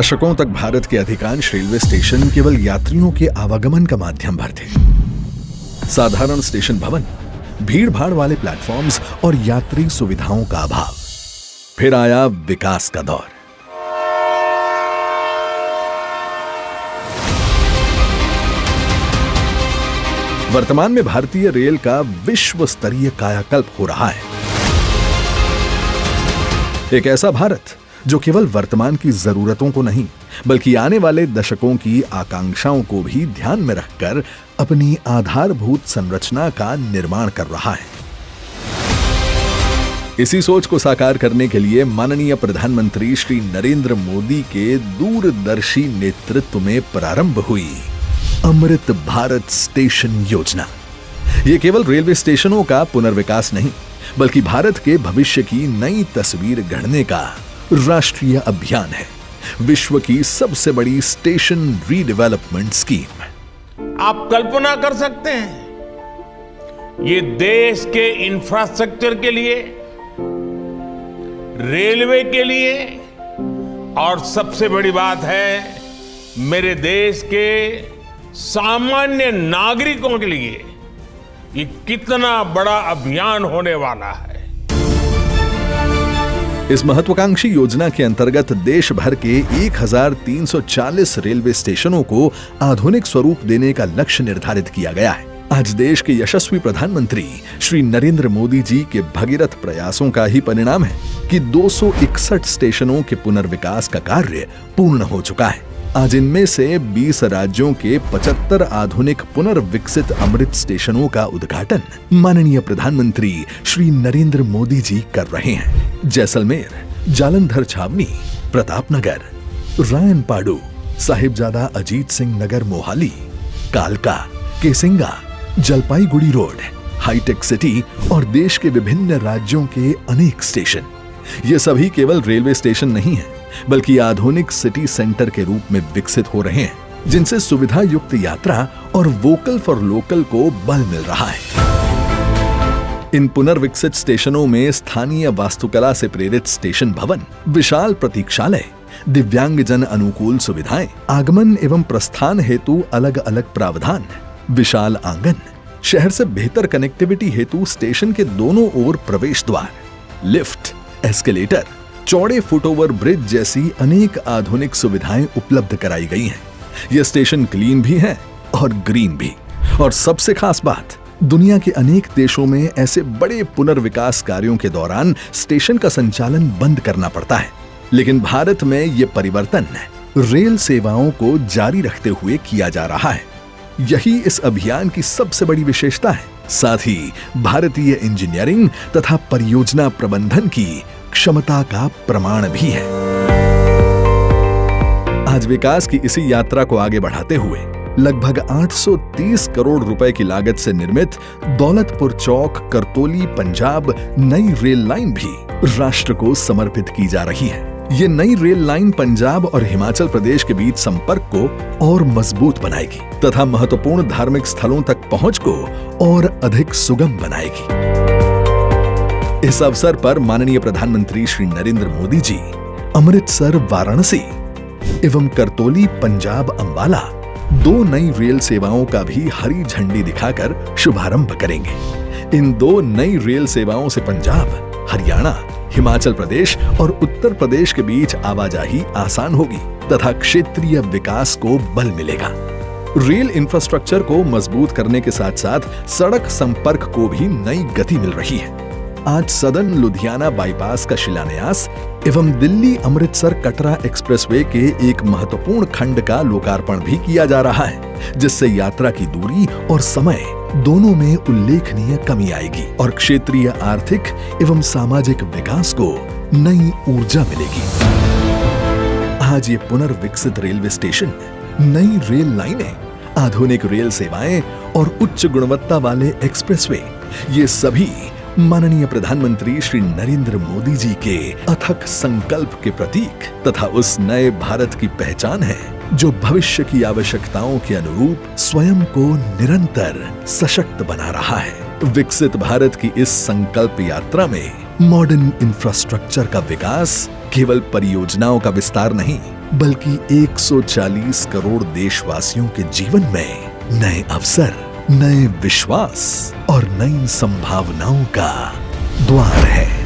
दशकों तक भारत के अधिकांश रेलवे स्टेशन केवल यात्रियों के आवागमन का माध्यम भर थे। साधारण स्टेशन भवन, भीड़ भाड़ वाले प्लेटफॉर्म्स और यात्री सुविधाओं का अभाव। फिर आया विकास का दौर। वर्तमान में भारतीय रेल का विश्व स्तरीय कायाकल्प हो रहा है। एक ऐसा भारत जो केवल वर्तमान की जरूरतों को नहीं बल्कि आने वाले दशकों की आकांक्षाओं को भी ध्यान में रखकर अपनी आधारभूत संरचना का निर्माण कर रहा है। इसी सोच को साकार करने के लिए माननीय प्रधानमंत्री श्री नरेंद्र मोदी के दूरदर्शी नेतृत्व में प्रारंभ हुई अमृत भारत स्टेशन योजना। ये केवल रेलवे स्टेशनों का पुनर्विकास नहीं बल्कि भारत के भविष्य की नई तस्वीर गढ़ने का राष्ट्रीय अभियान है। विश्व की सबसे बड़ी स्टेशन रीडेवलपमेंट स्कीम। आप कल्पना कर सकते हैं, ये देश के इंफ्रास्ट्रक्चर के लिए, रेलवे के लिए और सबसे बड़ी बात है मेरे देश के सामान्य नागरिकों के लिए ये कितना बड़ा अभियान होने वाला है। इस महत्वाकांक्षी योजना के अंतर्गत देश भर के 1340 रेलवे स्टेशनों को आधुनिक स्वरूप देने का लक्ष्य निर्धारित किया गया है। आज देश के यशस्वी प्रधानमंत्री श्री नरेंद्र मोदी जी के भगीरथ प्रयासों का ही परिणाम है कि 261 स्टेशनों के पुनर्विकास का कार्य पूर्ण हो चुका है। आज इनमें से 20 राज्यों के 75 आधुनिक पुनर्विकसित अमृत स्टेशनों का उद्घाटन माननीय प्रधानमंत्री श्री नरेंद्र मोदी जी कर रहे हैं। जैसलमेर, जालंधर छावनी, प्रतापनगर, रायनपाडू, साहिबजादा अजीत सिंह नगर मोहाली, कालका, केसिंगा, जलपाईगुड़ी रोड, हाईटेक सिटी और देश के विभिन्न राज्यों के अनेक स्टेशन। ये सभी केवल रेलवे स्टेशन नहीं है बल्कि आधुनिक सिटी सेंटर के रूप में विकसित हो रहे हैं, जिनसे सुविधा युक्त यात्रा और वोकल फॉर लोकल को बल मिल रहा है। इन पुनर्विकसित स्टेशनों में स्थानीय वास्तुकला से प्रेरित स्टेशन भवन, विशाल प्रतीक्षालय, दिव्यांगजन अनुकूल सुविधाएं, आगमन एवं प्रस्थान हेतु अलग अलग प्रावधान, विशाल आंगन, शहर से बेहतर कनेक्टिविटी हेतु स्टेशन के दोनों ओर प्रवेश द्वार, लिफ्ट, एस्केलेटर, चौड़े फुटओवर ब्रिज जैसी अनेक आधुनिक सुविधाएं उपलब्ध कराई गई हैं। ये स्टेशन क्लीन भी हैं और ग्रीन भी। और सबसे खास बात, दुनिया के अनेक देशों में ऐसे बड़े पुनर्विकास कार्यों के दौरान स्टेशन का संचालन बंद करना पड़ता है, लेकिन भारत में ये परिवर्तन रेल सेवाओं को जारी रखते हुए किया जा रहा है। यही इस अभियान की सबसे बड़ी विशेषता है। साथ ही भारतीय इंजीनियरिंग तथा परियोजना प्रबंधन की क्षमता का प्रमाण भी है। आज विकास की इसी यात्रा को आगे बढ़ाते हुए लगभग 830 करोड़ रुपए की लागत से निर्मित दौलतपुर चौक करतोली पंजाब नई रेल लाइन भी राष्ट्र को समर्पित की जा रही है। ये नई रेल लाइन पंजाब और हिमाचल प्रदेश के बीच संपर्क को और मजबूत बनाएगी तथा महत्वपूर्ण धार्मिक स्थलों तक पहुंच को और अधिक सुगम बनाएगी। इस अवसर पर माननीय प्रधानमंत्री श्री नरेंद्र मोदी जी अमृतसर वाराणसी एवं करतोली पंजाब अंबाला 2 नई रेल सेवाओं का भी हरी झंडी दिखाकर शुभारंभ करेंगे। इन 2 नई रेल सेवाओं से पंजाब, हरियाणा, हिमाचल प्रदेश और उत्तर प्रदेश के बीच आवाजाही आसान होगी तथा क्षेत्रीय विकास को बल मिलेगा। रेल इंफ्रास्ट्रक्चर को मजबूत करने के साथ साथ सड़क संपर्क को भी नई गति मिल रही है। आज सदन लुधियाना बाईपास का शिलान्यास एवं दिल्ली अमृतसर कटरा एक्सप्रेसवे के एक महत्वपूर्ण खंड का लोकार्पण भी किया जा रहा है, जिससे यात्रा की दूरी और समय दोनों में उल्लेखनीय कमी आएगी और क्षेत्रीय आर्थिक एवं सामाजिक विकास को नई ऊर्जा मिलेगी। आज ये पुनर्विकसित रेलवे स्टेशन, नई रेल लाइनें, आधुनिक रेल सेवाएं और उच्च गुणवत्ता वाले एक्सप्रेसवे, ये सभी माननीय प्रधानमंत्री श्री नरेंद्र मोदी जी के अथक संकल्प के प्रतीक तथा उस नए भारत की पहचान है जो भविष्य की आवश्यकताओं के अनुरूप स्वयं को निरंतर सशक्त बना रहा है। विकसित भारत की इस संकल्प यात्रा में मॉडर्न इंफ्रास्ट्रक्चर का विकास केवल परियोजनाओं का विस्तार नहीं बल्कि 140 करोड़ देशवासियों के जीवन में नए अवसर, नए विश्वास और नई संभावनाओं का द्वार है।